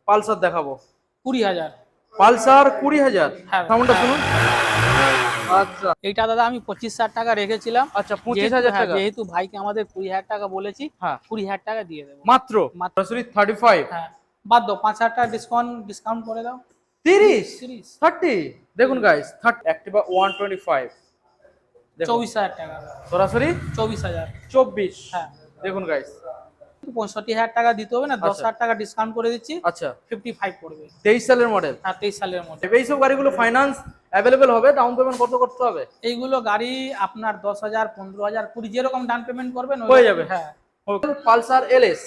Pulsar দেখাবো 20,000। Pulsar 20,000। হ্যাঁ, সাউন্ডটা শুনুন। আচ্ছা এইটা দাদা আমি 25,000 টাকা রেখেছিলাম। আচ্ছা 25,000 টাকা। যেহেতু ভাইকে আমাদের 20,000 টাকা বলেছি, হ্যাঁ 20,000 টাকা দিয়ে দেবো মাত্র মাত্র। সরাসরি 35। হ্যাঁ, বাদ দাও, 5,000 টাকা ডিসকাউন্ট করে দাও। 30 30 30 দেখুন গাইস 30 অ্যাক্টিভা 125 দেখুন 24,000 টাকা। সরাসরি 24,000। 24। হ্যাঁ, দেখুন গাইস 65,000 টাকা দিতে হবে না, আচ্ছা 10,000 টাকা ডিসকাউন্ট করে দিচ্ছি, আচ্ছা 55 পড়বে। 23 সালের মডেল। হ্যাঁ, 23 সালের মধ্যে। এইসব গাড়িগুলো ফাইন্যান্স অ্যাভেলেবেল হবে, ডাউন পেমেন্ট কত করতে হবে? এইগুলো গাড়ি আপনার 10,000, 15,000, 20 যেরকম ডাউন পেমেন্ট করবেন হয়ে যাবে। হ্যাঁ, পালসার এলএস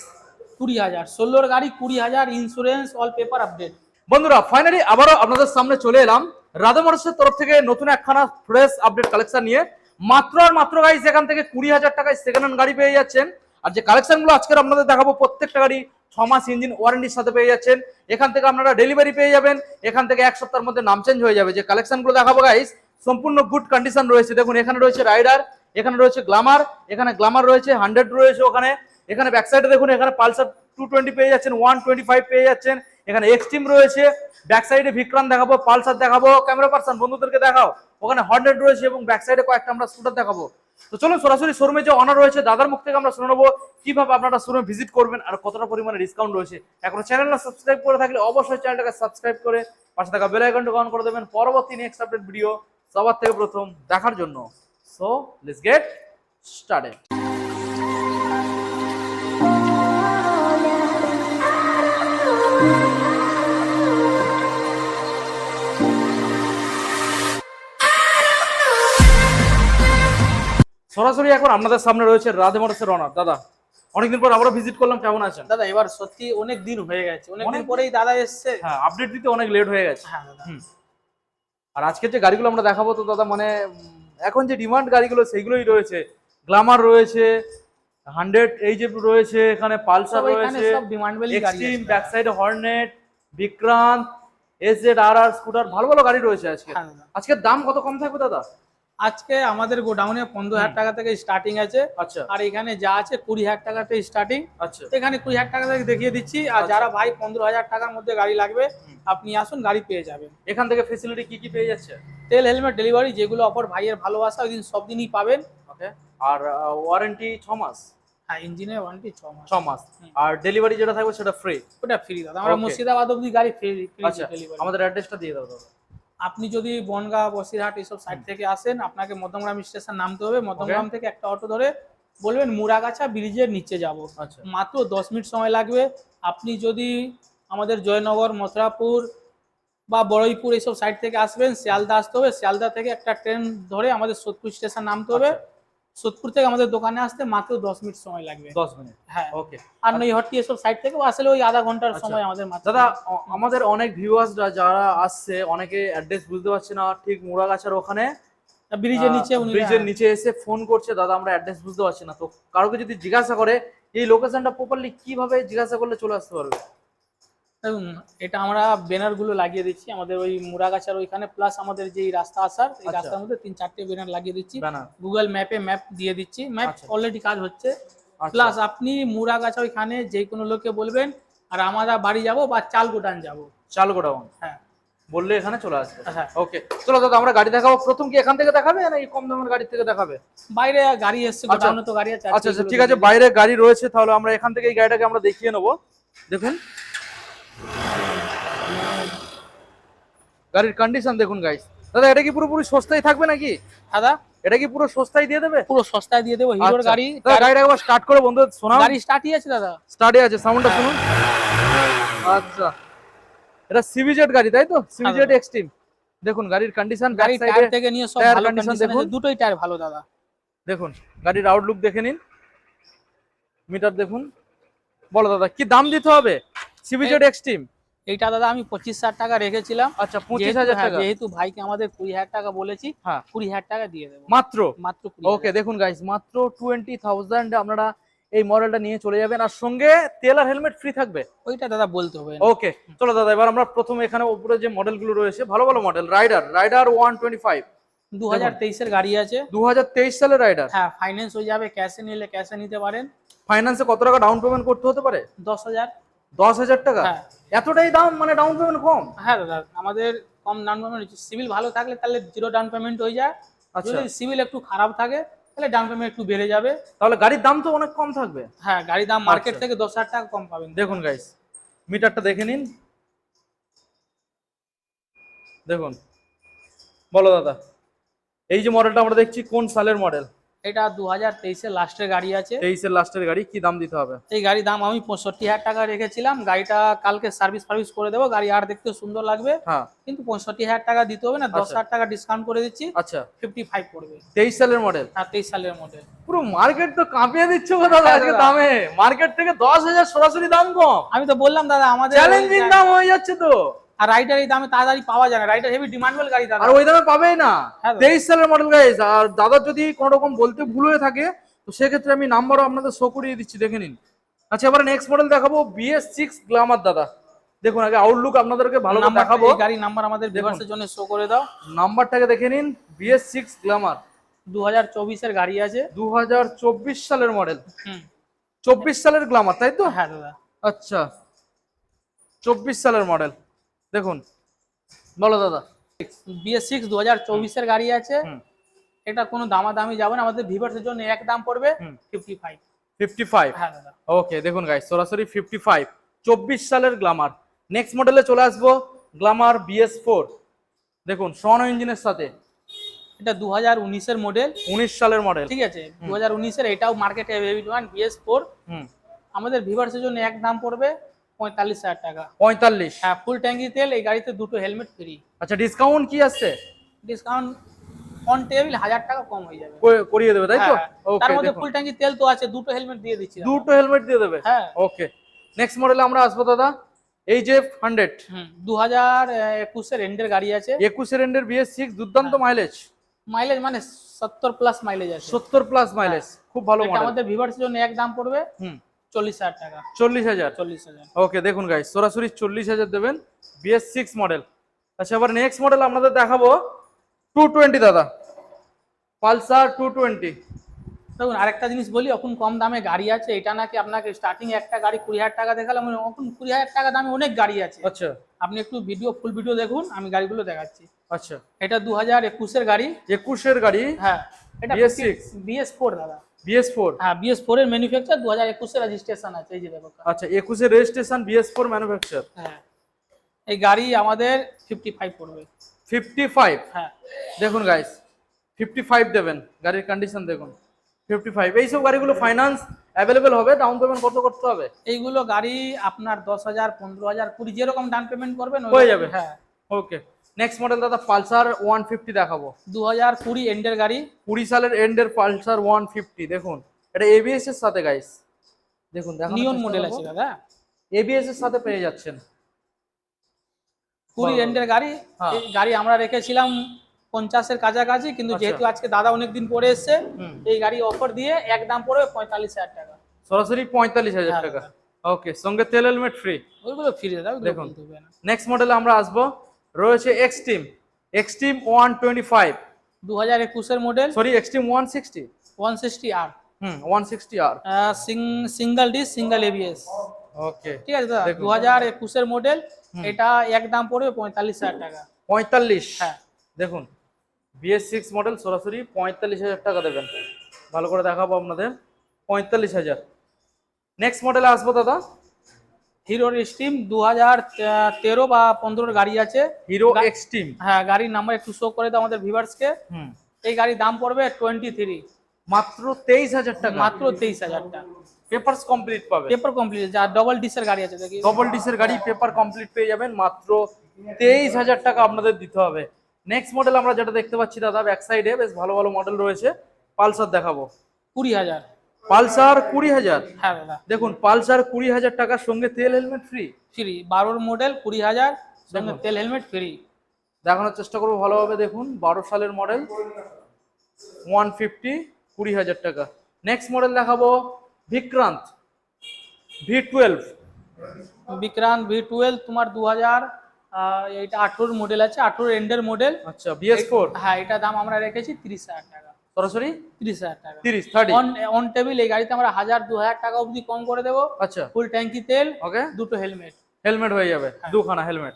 20,000, 16 গাড়ি 20,000, ইন্স্যুরেন্স অল পেপার আপডেট। বন্ধুরা ফাইনালি আবারও আপনাদের সামনে চলে এলাম রাধা মোটরসের তরফ থেকে নতুন একখানা ফ্রেশ আপডেট কালেকশন নিয়ে। মাত্র আর মাত্র গাইস এখান থেকে 20,000 টাকায় সেকেন্ড হ্যান্ড গাড়ি পেয়ে যাচ্ছেন। আর যে কালেকশনগুলো আজকের আপনাদের দেখাবো প্রত্যেকটা গাড়ি 6 মাস ইঞ্জিন ওয়ারেন্টির সাথে পেয়ে যাচ্ছেন। এখান থেকে আপনারা ডেলিভারি পেয়ে যাবেন, এখান থেকে এক সপ্তাহের মধ্যে নাম চেঞ্জ হয়ে যাবে। যে কালেকশনগুলো দেখাবো গাইস সম্পূর্ণ গুড কন্ডিশন রয়েছে। দেখুন এখানে রয়েছে রাইডার, এখানে রয়েছে গ্ল্যামার, এখানে গ্ল্যামার রয়েছে, 100 রয়েছে ওখানে। এখানে ব্যাক সাইডে দেখুন এখানে পালসার 220 পেয়ে যাচ্ছেন, 125 পেয়ে যাচ্ছেন। এখানে এক্সট্রিম রয়েছে, ব্যাক সাইডে ভিক্রান্ত দেখাবো, পালসার দেখাবো, ক্যামেরা পার্সন বন্ধুদেরকে দেখাও, ওখানে 100 রয়েছে এবং ব্যাক সাইডে কয়েকটা আমরা স্কুটার দেখাবো। তো চলুন সরাসরি শোরুমে যে অনার রয়েছে দাদার মুখ থেকে আমরা শুনে নেবো কিভাবে আপনারা শোরুমে ভিজিট করবেন আর কতটা পরিমাণে ডিসকাউন্ট রয়েছে। এখন চ্যানেলটা সাবস্ক্রাইব করে থাকলে অবশ্যই চ্যানেলটাকে সাবস্ক্রাইব করে পাশে থাকা বেল আইকনটা অন করে দেবেন পরবর্তী নেক্সট আপডেট ভিডিও সবার থেকে প্রথম দেখার জন্য। So let's get started. সরাসরি এখন আপনাদের সামনে রয়েছে রাধে মোটরসের অনার। দাদা অনেকদিন পর আবারও ভিজিট করলাম, কেমন আছেন? দাদা এবার সত্যি অনেক দিন হয়ে গেছে, অনেক দিন পরেই দাদা এসছে। হ্যাঁ আপডেট দিতে অনেক লেট হয়ে গেছে। হ্যাঁ দাদা। আর আজকে যে গাড়িগুলো আমরা দেখাবো তো দাদা মানে এখন যে ডিমান্ড গাড়িগুলো সেইগুলোই রয়েছে। গ্ল্যামার রয়েছে, 100 এই যে রয়েছে, এখানে পালসার রয়েছে, সব ডিমান্ডেবল গাড়ি এক্সট্রিম, আছে। ব্যাক সাইডে হর্নেট, বিক্রান্ত, এসজেডআরআর স্কুটার, ভালো ভালো গাড়ি রয়েছে আজকে। হ্যাঁ দাদা। আজকের দাম কত কম থাকবে দাদা? আজকে আমাদের গোডাউনে 15,000 টাকা থেকে স্টার্টিং আছে। আচ্ছা আর এখানে যা আছে 20,000 টাকা থেকে স্টার্টিং। আচ্ছা এখানে 20,000 টাকা থেকে দেখিয়ে দিচ্ছি। আর যারা ভাই 15,000 টাকার মধ্যে গাড়ি লাগবে আপনি আসুন, গাড়ি পেয়ে যাবেন। এখান থেকে ফেসিলিটি কি কি পেয়ে যাচ্ছে? তেল, হেলমেট, ডেলিভারি, যেগুলো অফার ভাইয়ের ভালোবাসা ওই দিন সব দিনই পাবেন। ওকে। আর ওয়ারেন্টি 6 মাস। হ্যাঁ, ইঞ্জিনের ওয়ারেন্টি 6 মাস। 6 মাস। আর ডেলিভারি যেটা থাকবে সেটা ফ্রি। ওটা ফ্রি দাদা, আমরা Okay. মুর্শিদাবাদ অবধি গাড়ি ফ্রি আচ্ছা ডেলিভারি। আমাদের অ্যাড্রেসটা দিয়ে দাও দাদা। আপনি যদি বনগাঁ, বসিরহাট এইসব সাইড থেকে আসেন, আপনাকে মধ্যমগ্রাম স্টেশন নামতে হবে। মধ্যমগ্রাম থেকে একটা অটো ধরে বলবেন মুরাগাছা ব্রিজের নিচে যাব। আচ্ছা মাত্র 10 মিনিট সময় লাগবে। আপনি যদি আমাদের জয়নগর, মথুরাপুর বা বড়ইপুর এইসব সাইড থেকে আসবেন, শিয়ালদা আসতে হবে। শিয়ালদা থেকে একটা ট্রেন ধরে আমাদের সোদপুর স্টেশন নামতে হবে। সোদপুর থেকে আমাদের দোকানে আসতে মাত্র 10 মিনিট সময় লাগবে। 10 মিনিট। হ্যাঁ। ওকে। আর নৈহাটি এসব সাইড থেকে আসলে ওই আধা ঘন্টার আচ্ছা। সময় আমাদের মাত্র। দাদা আমাদের অনেক ভিউয়ার্সরা যারা আসছে অনেকে অ্যাড্রেস বুঝতে পারছে না, ঠিক মুরাগাছার ওখানে ব্রিজের নিচে ব্রিজের নিচে এসে ফোন করছে, দাদা আমরা অ্যাড্রেস বুঝতে পারছি না। তো কারোকে যদি জিজ্ঞাসা করে এই লোকেশনটা প্রপারলি কিভাবে জিজ্ঞাসা করলে চলে আসতে পারবে? দেখুন, এটা আমরা ব্যানার গুলো লাগিয়ে দিচ্ছি আমাদের ওই মুরাগাছার ওইখানে, প্লাস আমাদের যে রাস্তা আসার এই আচ্ছা। রাস্তার মধ্যে 3-4টে ব্যানার লাগিয়ে দিচ্ছি। ব্যানার গুগল ম্যাপে ম্যাপ দিয়ে দিচ্ছি, ম্যাপ আচ্ছা। অলরেডি কাজ হচ্ছে। আচ্ছা। প্লাস আপনি মুরাগাছা ওইখানে যে কোনো লোককে বলবেন আর আমরা বাড়ি যাব বা চালগোটান যাব। চালগোডাউন হ্যাঁ বললে এখানে চলে আসবে। হ্যাঁ। ওকে চলো দাদা আমরা গাড়ি দেখাবো। প্রথম কি এখান থেকে দেখাবে না এই কম দামের গাড়ি থেকে দেখাবে? বাইরে গাড়ি এসছে, আচ্ছা। গোডাউনে তো গাড়ি আছে। আচ্ছা আচ্ছা ঠিক আছে, বাইরে গাড়ি রয়েছে, তাহলে আমরা এখান থেকে এই গাড়িটাকে আমরা দেখিয়ে নেবো। দেখুন গাড়ির কন্ডিশন দেখুন গাইস। দাদা এটা কি পুরোপুরি সস্তায় থাকবে নাকি? দাদা এটা কি পুরো সস্তায় দিয়ে দেবে? পুরো সস্তায় দিয়ে দেবো, হিরোর আচ্ছা। গাড়ি। দাদা গাড়িটা একবার স্টার্ট করে বন্ধু শোনাও। গাড়ি স্টার্টই আছে দাদা, স্টার্টে আছে, সাউন্ডটা শুনুন। আচ্ছা এটা সিভিজেড গাড়ি তাই তো? CBZ Xtreme. দেখুন গাড়ির কন্ডিশন, ব্যাক গাড়ির সাইডে টায়ার থেকে নিয়ে সব টায়ার ভালো কন্ডিশন কন্ডিশন দেখুন। আছে, দুটোই টায়ার ভালো দাদা। দেখুন গাড়ির আউটলুক দেখে নিন, মিটার দেখুন। বলো দাদা কি দাম দিতে হবে সিভিজেড এক্সট্রিম? এইটা দাদা আমি 25,000 টাকা রেখেছিলাম। আচ্ছা 25,000 টাকা। যেহেতু ভাইকে আমাদের 20,000 টাকা বলেছি, হ্যাঁ 20,000 টাকা দিয়ে দেবো মাত্র। মাত্র 20,000। ওকে দেখুন গাইস মাত্র 20,000 আপনারা এই মডেলটা নিয়ে চলে যাবেন, আর সঙ্গে তেল আর হেলমেট ফ্রি থাকবে। ওইটা দাদা বলতে হবে না। ওকে চলো দাদা এবার আমরা প্রথমে এখানে উপরে যে মডেলগুলো রয়েছে ভালো ভালো মডেল। রাইডার 125 2023 এর গাড়ি আছে। 2023 সালের রাইডার। হ্যাঁ, ফাইন্যান্স হয়ে যাবে, ক্যাশে নিলে ক্যাশে নিতে পারেন। ফাইন্যান্সে কত টাকা ডাউন পেমেন্ট করতে হতে পারে? 10,000। 10,000 টাকা? হ্যাঁ এতটাই দাম, মানে ডাউন পেমেন্ট কম? হ্যাঁ দাদা, আমাদের কম ডাউন পেমেন্ট, সিভিল ভালো থাকলে তাহলে জিরো ডাউন পেমেন্ট হয়ে যায়। আচ্ছা, যদি সিভিল একটু খারাপ থাকে তাহলে ডাউন পেমেন্ট একটু বেড়ে যাবে। তাহলে গাড়ির দাম তো অনেক কম থাকবে। হ্যাঁ, গাড়ির দাম মার্কেট আচ্ছা। থেকে 10,000 টাকা কম পাবেন। দেখুন গাইস, মিটারটা দেখে নিন, দেখুন। বলো দাদা, এই যে মডেলটা আমরা দেখছি কোন সালের মডেল? এটা 2023-এর লাস্টের গাড়ি আছে। 23-এর লাস্টের গাড়ি, কি দাম দিতে হবে? এই গাড়ির দাম আমি 65,000 টাকা রেখেছিলাম। গাড়িটা কালকে সার্ভিস করে দেবো, গাড়ি আর দেখতে সুন্দর লাগবে। হ্যাঁ। কিন্তু 65,000 টাকা দিতে হবে না, 10,000 টাকা ডিসকাউন্ট করে দিচ্ছি, আচ্ছা, 55 পড়বে। 23 সালের মডেল। হ্যাঁ, 23 সালের মডেল। পুরো মার্কেট তো কাঁপিয়ে দিচ্ছে গো দাদা আজকে দাদা। দামে। মার্কেট থেকে 10,000 সরাসরি দাম কম, আমি তো বললাম দাদা আমাদের চ্যালেঞ্জিং দাম হয়ে যাচ্ছে তো। আর রাইডার এই দামে তাড়াতাড়ি পাওয়া যায় না, রাইডার হেভি ডিমান্ডেবল গাড়ি দাদা। আর ওই দামে পাবেই না। হ্যাঁ দাদা। 23 সালের মডেল গাইস। আর দাদা যদি কোনো রকম বলতে ভুল হয়ে থাকে তো সেক্ষেত্রে আমি নাম্বারও আপনাদের শো করিয়ে দিচ্ছি, দেখে নিন। আচ্ছা, এবারে নেক্সট মডেল দেখাবো BS6 গ্ল্যামার দাদা। দেখুন, আগে আউটলুক আপনাদেরকে ভালো করে দেখাবো। এই গাড়ির নাম্বার আমাদের ভিউয়ার্সের জন্য শো করে দাও। নাম্বারটাকে দেখে নিন, BS6 গ্ল্যামার 2024-এর গাড়ি আছে। 2024 সালের মডেল। হুম। 24 সালের গ্ল্যামার, তাই তো? হ্যাঁ দাদা। আচ্ছা, 24 সালের মডেল। দেখুন, বলো দাদা। BS6 2024-এর গাড়ি আছে। হুম। এটা কোনো দামাদামি যাবে না, আমাদের ভিউয়ার্সের জন্য এক দাম পড়বে হুম। 55। 55। হ্যাঁ দাদা। ওকে, দেখুন গাইস, সরাসরি 55, 24 সালের গ্ল্যামার। নেক্সট মডেলে চলে আসবো, গ্ল্যামার BS4। দেখুন, সনো ইঞ্জিনের সাথে, এটা 2019-এর মডেল। 19 সালের মডেল। ঠিক আছে, 2019-এর, এটাও মার্কেটে হেভি ডিমান্ড BS4। হুম। আমাদের ভিউয়ার্সের জন্য এক দাম পড়বে 45,000 টাকা। 45। হ্যাঁ, ফুল ট্যাঙ্কি তেল, এই গাড়িতে দুটো হেলমেট ফ্রি। আচ্ছা, ডিসকাউন্ট কি আসছে? ডিসকাউন্ট অন টেবিল 1000 টাকা কম হয়ে যাবে। করিয়ে দেবে, তাই তো? হ্যাঁ, তার ওকে, মধ্যে দেখুন, ফুল ট্যাঙ্কি তেল তো আছে, দুটো হেলমেট দিয়ে দিচ্ছি। দুটো হেলমেট দিয়ে দেবে। হ্যাঁ। ওকে, নেক্সট মডেলে আমরা আসবো দাদা, এই যে 100। 2021-এর এন্ডের গাড়ি আছে। 21 এর BS6, দুর্দান্ত মাইলেজ। মাইলেজ মানে 70 প্লাস মাইলেজ আছে। 70 প্লাস মাইলেজ, খুব ভালো এটা মডেল। আমাদের ভিউয়ার্সের জন্য এক দাম পড়বে হুম। 40,000 টাকা। 40,000। 40,000। ওকে, দেখুন গাইস, সরাসরি 40,000 দেবেন, BS6 মডেল। আচ্ছা, এবার নেক্সট মডেল আপনাদের দেখাবো 220 দাদা, পালসার 220। দেখুন, আরেকটা জিনিস বলি, এখন কম দামে গাড়ি আছে। এটা নাকি আপনাকে স্টার্টিং একটা গাড়ি 20,000 টাকা দেখালাম, এখন 20,000 টাকা দামে অনেক গাড়ি আছে। আচ্ছা, আপনি একটু ফুল ভিডিও দেখুন, আমি গাড়িগুলো দেখাচ্ছি। আচ্ছা, এটা 2021-এর গাড়ি। 21 এর গাড়ি। হ্যাঁ, এটা BS6। BS4 দাদা। BS4। হ্যাঁ, BS4 এর ম্যানুফ্যাকচার, 2021-এর রেজিস্ট্রেশন আছে, এই যে দেখো। আচ্ছা, 21 এর রেজিস্ট্রেশন, BS4 ম্যানুফ্যাকচার। হ্যাঁ, এই গাড়ি আমাদের 55 পড়বে। 55। হ্যাঁ। দেখুন গাইস, 55 দেবেন, গাড়ির কন্ডিশন দেখুন, 55। এইসব গাড়িগুলো ফাইন্যান্স অ্যাভেলেবেল হবে, ডাউন পেমেন্ট কত করতে হবে? এইগুলো গাড়ি আপনার 10,000, 15,000, 20 যেরকম ডাউন পেমেন্ট করবেন হয়ে যাবে। হ্যাঁ। ওকে, নেক্সট মডেল দাদা, পালসার 150 দেখাবো। 2020 এন্ডের গাড়ি। 20 সালের এন্ডের পালসার 150। দেখুন, এটা ABS এর সাথে গাইস, দেখুন, নিয়ন মডেল আছে দাদা। ABS এর সাথে পেয়ে যাচ্ছেন। 20 এন্ডের গাড়ি। হ্যাঁ। এই গাড়ি আমরা রেখেছিলাম 50-এর কাছাকাছি, কিন্তু আচ্ছা। যেহেতু আজকে দাদা অনেকদিন পরে এসছে, হুম। এই গাড়ি অফার দিয়ে এক দাম পড়বে 45,000 টাকা। সরাসরি 45,000 হ্যাঁ, টাকা। ওকে, সঙ্গে তেল হেলমেট ফ্রি। ওইগুলো ফিরে দাও, দেখুন। দেখুন না। নেক্সট মডেলে আমরা আসবো, রয়েছে এক্সট্রিম 125। 2021-এর model. Sorry, Xtreme 160। 160R। 160R। Single disc, single ABS। Okay, ঠিক আছে দাদা, দেখুন। 2021-এর মডেল। এটা এক দাম পড়বে 45,000 টাকা। 45। হ্যাঁ। দেখুন, BS6 মডেল, সরাসরি 45,000 টাকা দেবেন। ভালো করে দেখাবো আপনাদের, 45,000। নেক্সট মডেলে আসবো দাদা, হিরোর স্টিম 2013 বা 15-এর গাড়ি আছে। Hero Xtreme. হ্যাঁ, গাড়ির নাম্বার একটু শো করে দাও আমাদের ভিউয়ার্সকে। হুম। এই গাড়ির দাম পড়বে 23। মাত্র 23,000 টাকা। মাত্র 23,000 টাকা। পেপারস কমপ্লিট পাবে। পেপার কমপ্লিট, যা ডবল ডিসের গাড়ি আছে দেখি। ডবল ডিসের গাড়ি, পেপার কমপ্লিট পেয়ে যাবেন, মাত্র 23,000 টাকা আপনাদের দিতে হবে। নেক্সট মডেল আমরা যেটা দেখতে পাচ্ছি দাদা, ব্যাক সাইডে বেশ ভালো ভালো মডেল রয়েছে, পালসার দেখাবো। 20,000। পালসার 20,000। হ্যাঁ দাদা, দেখুন, পালসার 20,000 টাকার সঙ্গে তেল হেলমেট ফ্রি। ফ্রি। 12-এর মডেল, 20,000, সঙ্গে দেখুন। তেল হেলমেট ফ্রি। দেখানোর চেষ্টা করবো ভালোভাবে। দেখুন, 12 সালের মডেল, 150, 20,000 টাকা। নেক্সট মডেল দেখাবো, বিক্রান্ত V12। বিক্রান্ত V12 তোমার 2000, এটা 18-এর মডেল আছে, 18-এর এন্ডের মডেল। আচ্ছা, BS4। হ্যাঁ, এটা দাম আমরা রেখেছি 30,000 টাকা। সরাসরি 30,000 টাকা। 30 অন টেবিল এই গাড়িতে আমরা 1000-2000 টাকা অবধি কম করে দেবো। আচ্ছা ফুল ট্যাঙ্কি তেল, ওকে, দুটো হেলমেট। হেলমেট হয়ে যাবে, দুখানা হেলমেট।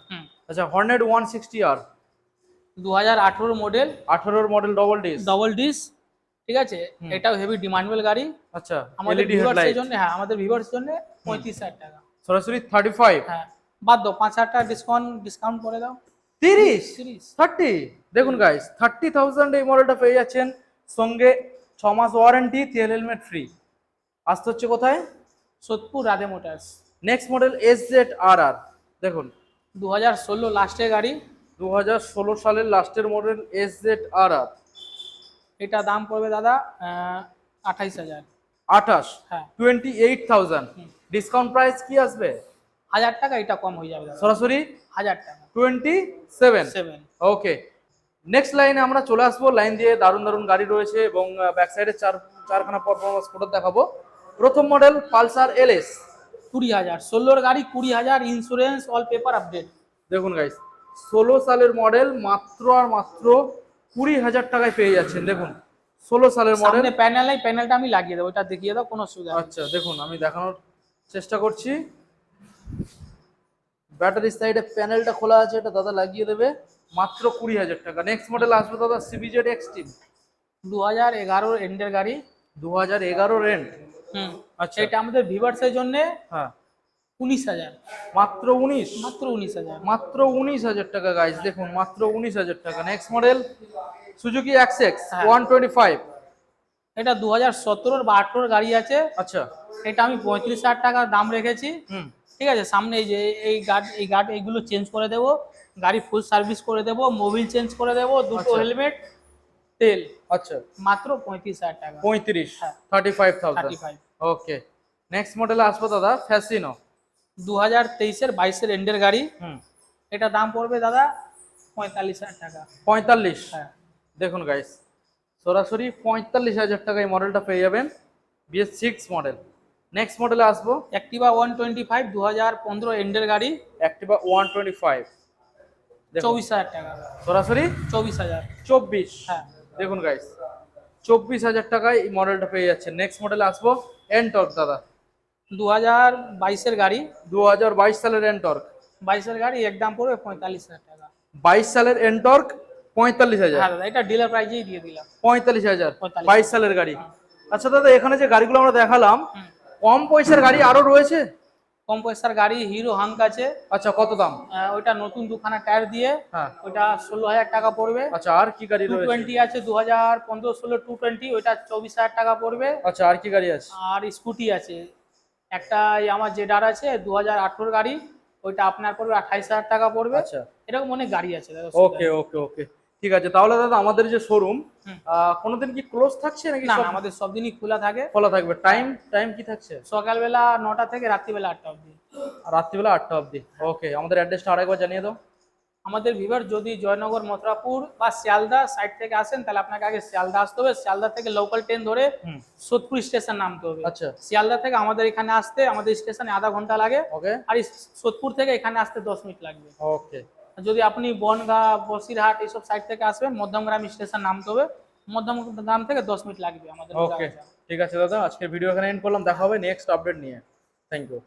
আচ্ছা Hornet 160R 2018 model, 18 model double disc. Double disc, ঠিক আছে। এটাও হেভি ডিমান্ডেবল গাড়ি আচ্ছা আমাদের এলইডি ভিউয়ার্সের হেডলাইট জন্য। হ্যাঁ, আমাদের ভিউয়ার্সের জন্য 35,000 টাকা। সরাসরি 35। হ্যাঁ, বাদ দাও 5,000 টাকা ডিসকাউন্ট করে দাও। 30 30। 30 দেখুন গাইস 30,000 এই মডেলটা পেয়ে যাচ্ছেন, সঙ্গে 6 মাস ওয়ারেন্টি, তেল হেলমেট ফ্রি। আসতে হচ্ছে কোথায়? Sodepur Radhe motors. Next model SZRR দেখুন 2016 লাস্টের গাড়ি। 2016 সালের লাস্টের মডেল SZRR। এটা দাম পড়বে দাদা 28,000। 28 হ্যাঁ, 28,000 ডিসকাউন্ট প্রাইস কি আসবে? 1000 টাকা এটা কম হয়ে যাবে দাদা। সরাসরি 1000 টাকা। 27। 7। ওকে, নেক্সট লাইনে আমরা চলে আসবো। লাইন দিয়ে দারুণ দারুণ গাড়ি রয়েছে এবং ব্যাক সাইডে চারখানা পারফরমেন্স ফটো দেখাবো। প্রথম মডেল পালসার LS 20,000। 16 গাড়ি 20,000, ইন্স্যুরেন্স অল পেপার আপডেট। দেখুন গাইস 16 সালের মডেল মাত্র আর মাত্র 20,000 টাকায় পেয়ে যাচ্ছেন। দেখুন 16 সালের মডেল। সামনে প্যানেল নাই, প্যানেলটা আমি লাগিয়ে দেবো, এটা দেখিয়ে দাও, কোনো অসুবিধা নেই। আচ্ছা দেখুন আমি দেখানোর চেষ্টা করছি। ব্যাটারি সাইডে প্যানেলটা খোলা আছে, এটা দাদা লাগিয়ে দেবে মাত্র 20,000 টাকা। নেক্সট মডেল আসবে দাদা CBZ Extreme 2011 এন্ডের গাড়ি। 2011 রেন্ট। আচ্ছা এটা আমাদের ভিউয়ার্সের জন্য হ্যাঁ 19,000। মাত্র 19, মাত্র 19,000। মাত্র 19,000 টাকা গাইস, দেখুন মাত্র 19,000 টাকা। নেক্সট মডেল সুজুকি XX হ্যাঁ। 125। এটা 2017 বা 18 গাড়ি আছে। আচ্ছা এটা আমি 35,000 টাকা দাম রেখেছি। হুম ঠিক আছে, সামনে এই যে এই গার্ড এইগুলো চেঞ্জ করে দেবো, গাড়ি ফুল সার্ভিস করে দেবো, মোবিল চেঞ্জ করে দেবো, দুটো আচ্ছা। হেলমেট, তেল। আচ্ছা মাত্র 35,000 টাকা। 35 হ্যাঁ। 35,000। 35। ওকে, নেক্সট মডেলে আসবো দাদা ফ্যাসিনো 2023-এর 22-এর এন্ডের গাড়ি। হুম এটা দাম পড়বে দাদা 45,000 টাকা। 45। হ্যাঁ, দেখুন গাইস সরাসরি 45,000 টাকায় মডেলটা পেয়ে যাবেন, BS6 মডেল। নেক্সট মডেলে আসবো অ্যাক্টিভা 125 2015 এন্ডের গাড়ি। অ্যাক্টিভা 125। দেখুন 24,000 টাকা। সরাসরি 24,000। 24। হ্যাঁ, দেখুন গাইস 24,000 টাকায় এই মডেলটা পেয়ে যাচ্ছেন। নেক্সট মডেলে আসবো এনটর্ক দাদা 2022-এর গাড়ি। 2022 সালের এনটর্ক। 22-এর গাড়ি একদম পড়বে 45,000 টাকা। 22 সালের এনটর্ক 45,000। হ্যাঁ দাদা, এটা ডিলার প্রাইজেই দিয়ে দিলাম। 45,000 45,000 22 সালের গাড়ি। আচ্ছা দাদা এখানে যে গাড়িগুলো আমরা দেখালাম, হুম। কম পয়সার গাড়ি আরো রয়েছে? কম পয়সার গাড়ি হিরো হাঙ্ক আছে। আচ্ছা কত দাম? ওইটা নতুন দুখানা টায়ার দিয়ে, হ্যাঁ ওইটা 16,000 টাকা পড়বে। আচ্ছা আর কি গাড়ি রয়েছে? 220 আছে 2015-16 220, ওইটা 24,000 টাকা পড়বে। আচ্ছা আর কি গাড়ি আছে? আর স্কুটি আছে একটা, আমার জেডার আছে 2018 গাড়ি, ওইটা আপনার পড়বে 28,000 টাকা পড়বে। আচ্ছা এরকম অনেক গাড়ি আছে দাদা। ওকে ওকে ওকে ঠিক আছে। তাহলে দাদা আমাদের যে শোরুম হুম। কোনোদিন কি ক্লোজ থাকছে নাকি না সব না, আমাদের সব দিনই খোলা থাকে। খোলা থাকবে? টাইম টাইম কি থাকছে? সকালবেলা 9টা থেকে রাত্রিবেলা 8টা অবধি। আর রাত্রিবেলা 8টা অবধি। ওকে, আমাদের অ্যাড্রেসটা আরেকবার জানিয়ে দাও। আমাদের ভিভার যদি জয়নগর মথুরাপুর বা শিয়ালদা সাইড থেকে আসেন, তাহলে আপনাকে আগে শিয়ালদা আসতে হবে। শিয়ালদা থেকে লোকাল ট্রেন ধরে হুম সোদপুর স্টেশন নামতে হবে। আচ্ছা শিয়ালদা থেকে আমাদের এখানে আসতে আমাদের স্টেশনে আধা ঘন্টা লাগে, ওকে আর সোদপুর থেকে এখানে আসতে 10 মিনিট লাগবে। ওকে আর যদি আপনি বনগাঁ, বসিরহাট এইসব সাইড থেকে আসবেন, মধ্যমগ্রাম স্টেশন নামতে হবে। মধ্যমগ্রাম থেকে 10 মিনিট লাগবে আমাদের। ওকে ঠিক আছে দাদা, আজকের ভিডিও এখানে এন্ড করলাম। দেখা হবে নেক্সট আপডেট নিয়ে। Thank you.